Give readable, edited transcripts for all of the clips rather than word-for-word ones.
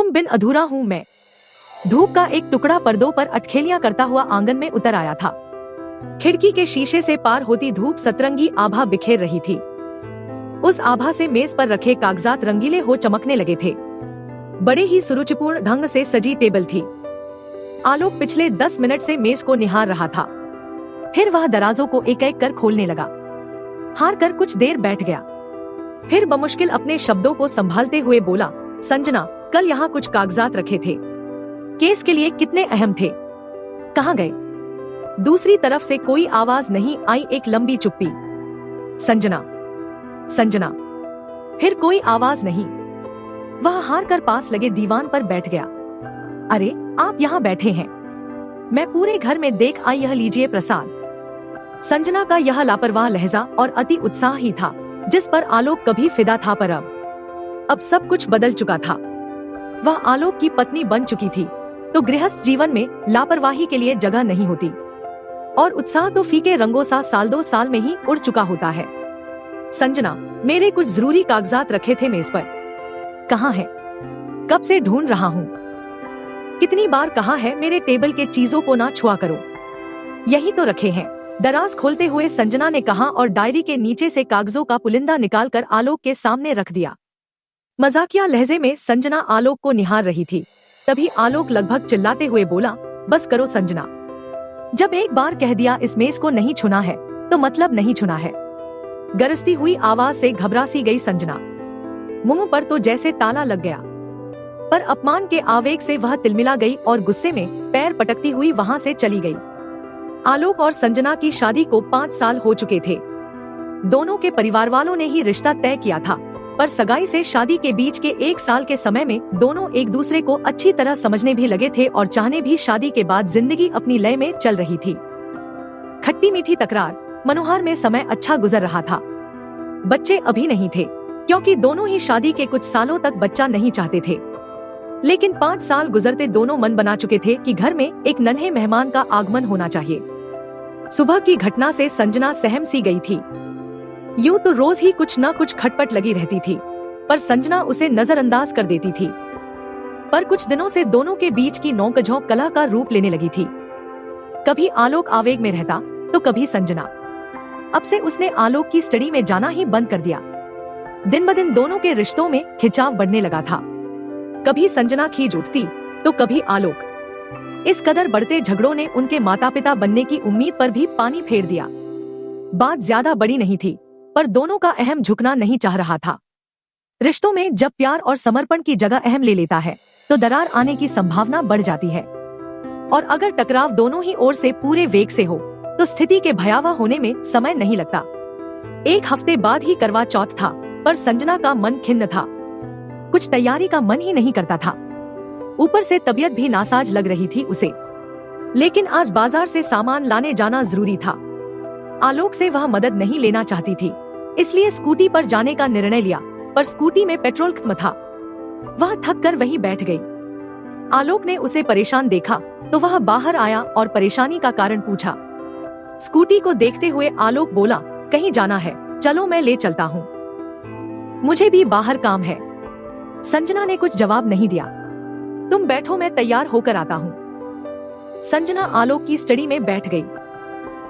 तुम बिन अधूरा हूँ मैं। धूप का एक टुकड़ा पर्दों पर अटखेलियां करता हुआ आंगन में उतर आया था। खिड़की के शीशे से पार होती धूप सतरंगी आभा बिखेर रही थी। उस आभा से मेज पर रखे कागजात रंगीले हो चमकने लगे थे। बड़े ही सुरुचिपूर्ण ढंग से सजी टेबल थी। आलोक पिछले 10 मिनट से मेज को निहार रहा था। फिर वह दराजों को एक एक कर खोलने लगा। हार कर कुछ देर बैठ गया। फिर बमुश्किल अपने शब्दों को संभालते हुए बोला, संजना, कल यहाँ कुछ कागजात रखे थे। केस के लिए कितने अहम थे, कहाँ गए? दूसरी तरफ से कोई आवाज नहीं आई। एक लंबी चुप्पी। संजना, संजना। फिर कोई आवाज नहीं। वह हार कर पास लगे दीवान पर बैठ गया। अरे, आप यहाँ बैठे हैं? मैं पूरे घर में देख आई, यह लीजिए प्रसाद। संजना का यह लापरवाह लहजा और अति उत्साह ही था जिस पर आलोक कभी फिदा था, पर अब सब कुछ बदल चुका था। वह आलोक की पत्नी बन चुकी थी, तो गृहस्थ जीवन में लापरवाही के लिए जगह नहीं होती, और उत्साह तो फीके रंगों सा साल 2 साल में ही उड़ चुका होता है। संजना, मेरे कुछ जरूरी कागजात रखे थे मेज पर। कहाँ है? कब से ढूंढ रहा हूँ। कितनी बार कहा है मेरे टेबल के चीजों को ना छुआ करो। यही तो रखे हैं, दराज खोलते हुए संजना ने कहा, और डायरी के नीचे से कागजों का पुलिंदा निकालकर आलोक के सामने रख दिया। मजाकिया लहजे में संजना आलोक को निहार रही थी। तभी आलोक लगभग चिल्लाते हुए बोला, बस करो संजना। जब एक बार कह दिया इस मेज को नहीं छूना है, तो मतलब नहीं छूना है। गरजती हुई आवाज से घबरा सी गई संजना। मुंह पर तो जैसे ताला लग गया, पर अपमान के आवेग से वह तिलमिला गई और गुस्से में पैर पटकती हुई वहां से चली गई। आलोक और संजना की शादी को 5 साल हो चुके थे। दोनों के परिवार वालों ने ही रिश्ता तय किया था, पर सगाई से शादी के बीच के 1 साल के समय में दोनों एक दूसरे को अच्छी तरह समझने भी लगे थे और चाहने भी। शादी के बाद जिंदगी अपनी लय में चल रही थी। खट्टी मीठी तकरार, मनोहार में समय अच्छा गुजर रहा था। बच्चे अभी नहीं थे, क्योंकि दोनों ही शादी के कुछ सालों तक बच्चा नहीं चाहते थे। लेकिन 5 साल गुजरते दोनों मन बना चुके थे कि घर में एक नन्हे मेहमान का आगमन होना चाहिए। सुबह की घटना से संजना सहम सी गई थी। यूं तो रोज ही कुछ न कुछ खटपट लगी रहती थी, पर संजना उसे नजरअंदाज कर देती थी। पर कुछ दिनों से दोनों के बीच की नोक-झोंक कलह का रूप लेने लगी थी। कभी आलोक आवेग में रहता, तो कभी संजना। अब से उसने आलोक की स्टडी में जाना ही बंद कर दिया। दिन ब दिन दोनों के रिश्तों में खिंचाव बढ़ने लगा था। कभी संजना खींच उठती, तो कभी आलोक। इस कदर बढ़ते झगड़ों ने उनके माता पिता बनने की उम्मीद पर भी पानी फेर दिया। बात ज्यादा बड़ी नहीं थी, पर दोनों का अहम झुकना नहीं चाह रहा था। रिश्तों में जब प्यार और समर्पण की जगह अहम ले लेता है, तो दरार आने की संभावना बढ़ जाती है। और अगर टकराव दोनों ही ओर से पूरे वेग से हो, तो स्थिति के भयावह होने में समय नहीं लगता। 1 हफ्ते बाद ही करवा चौथ था, पर संजना का मन खिन्न था। कुछ तैयारी का मन ही नहीं करता था। ऊपर से तबीयत भी नासाज लग रही थी उसे। लेकिन आज बाजार से सामान लाने जाना जरूरी था। आलोक से वह मदद नहीं लेना चाहती थी, इसलिए स्कूटी पर जाने का निर्णय लिया, पर स्कूटी में पेट्रोल खत्म था। वह थक कर वहीं बैठ गई। आलोक ने उसे परेशान देखा, तो वह बाहर आया और परेशानी का कारण पूछा। स्कूटी को देखते हुए आलोक बोला, कहीं जाना है? चलो मैं ले चलता हूँ। मुझे भी बाहर काम है। संजना ने कुछ जवाब नहीं दिया। तुम बैठो, मैं तैयार होकर आता हूँ। संजना आलोक की स्टडी में बैठ गई।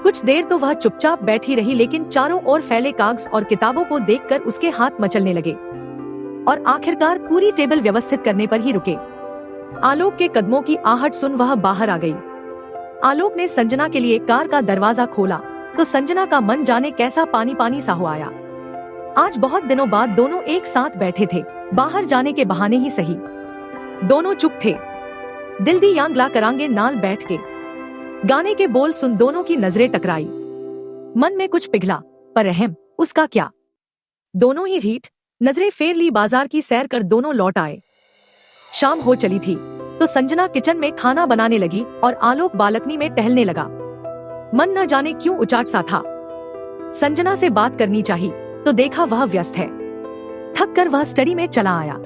कुछ देर तो वह चुपचाप बैठी रही, लेकिन चारों ओर फैले कागज और किताबों को देखकर उसके हाथ मचलने लगे, और आखिरकार पूरी टेबल व्यवस्थित करने पर ही रुके। आलोक के कदमों की आहट सुन वह बाहर आ गई। आलोक ने संजना के लिए कार का दरवाजा खोला, तो संजना का मन जाने कैसा पानी पानी सा हो आया। आज बहुत दिनों बाद दोनों एक साथ बैठे थे, बाहर जाने के बहाने ही सही। दोनों चुप थे। दिल दी यांगला करांगे नाल बैठ के गाने के बोल सुन दोनों की नजरें टकराई। मन में कुछ पिघला, पर अहम उसका क्या। दोनों ही रीठ नजरें फेर ली। बाजार की सैर कर दोनों लौट आए। शाम हो चली थी, तो संजना किचन में खाना बनाने लगी और आलोक बालकनी में टहलने लगा। मन न जाने क्यों उचाट सा था। संजना से बात करनी चाहिए, तो देखा वह व्यस्त है। थक कर वह स्टडी में चला आया।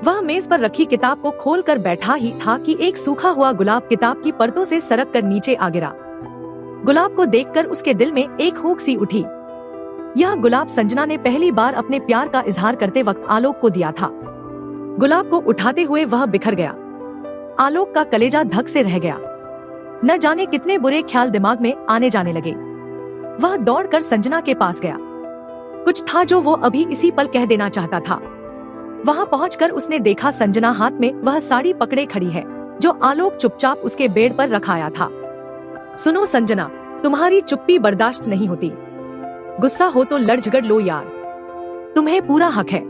वह मेज पर रखी किताब को खोलकर बैठा ही था कि एक सूखा हुआ गुलाब किताब की परतों से सरक कर नीचे आ गिरा। गुलाब को देखकर उसके दिल में एक हुक सी उठी। यह गुलाब संजना ने पहली बार अपने प्यार का इजहार करते वक्त आलोक को दिया था। गुलाब को उठाते हुए वह बिखर गया। आलोक का कलेजा धक से रह गया। न जाने कितने बुरे ख्याल दिमाग में आने जाने लगे। वह दौड़कर संजना के पास गया। कुछ था जो वो अभी इसी पल कह देना चाहता था। वहां पहुंचकर उसने देखा संजना हाथ में वह साड़ी पकड़े खड़ी है जो आलोक चुपचाप उसके बेड पर रखाया था। सुनो संजना, तुम्हारी चुप्पी बर्दाश्त नहीं होती। गुस्सा हो तो लड़ झगड़ लो यार, तुम्हें पूरा हक है।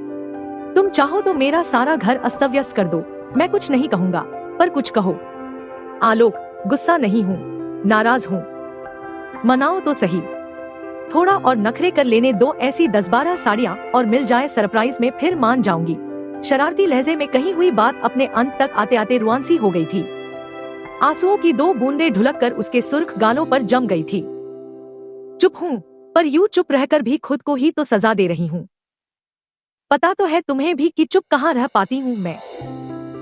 तुम चाहो तो मेरा सारा घर अस्त व्यस्त कर दो, मैं कुछ नहीं कहूँगा, पर कुछ कहो। आलोक, गुस्सा नहीं हूँ, नाराज हूँ। मनाओ तो सही। थोड़ा और नखरे कर लेने दो, ऐसी 10-12 साड़ियाँ और मिल जाए सरप्राइज में, फिर मान जाऊंगी। शरारती लहजे में कही हुई बात अपने अंत तक आते आते रुआंसी हो गई थी। आंसुओं की 2 बूंदें ढुलककर उसके सुर्ख गालों पर जम गई थी। चुप हूँ, पर यूं चुप रहकर भी खुद को ही तो सजा दे रही हूँ। पता तो है तुम्हें भी कि चुप कहाँ रह पाती हूँ मैं।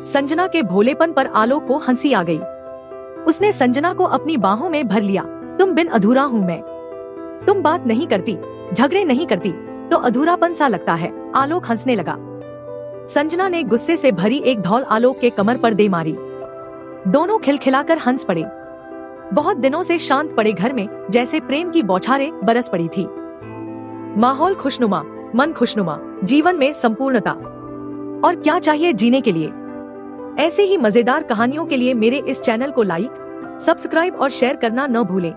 संजना के भोलेपन पर आलोक को हंसी आ गई। उसने संजना को अपनी बाहों में भर लिया। तुम बिन अधूरा हूँ मैं। तुम बात नहीं करती, झगड़े नहीं करती तो अधूरापन सा लगता है। आलोक हंसने लगा। संजना ने गुस्से से भरी एक धौल आलोक के कमर पर दे मारी। दोनों खिलखिलाकर हंस पड़े। बहुत दिनों से शांत पड़े घर में जैसे प्रेम की बौछारें बरस पड़ी थी। माहौल खुशनुमा, मन खुशनुमा, जीवन में संपूर्णता। और क्या चाहिए जीने के लिए। ऐसे ही मजेदार कहानियों के लिए मेरे इस चैनल को लाइक, सब्सक्राइब और शेयर करना न भूलें।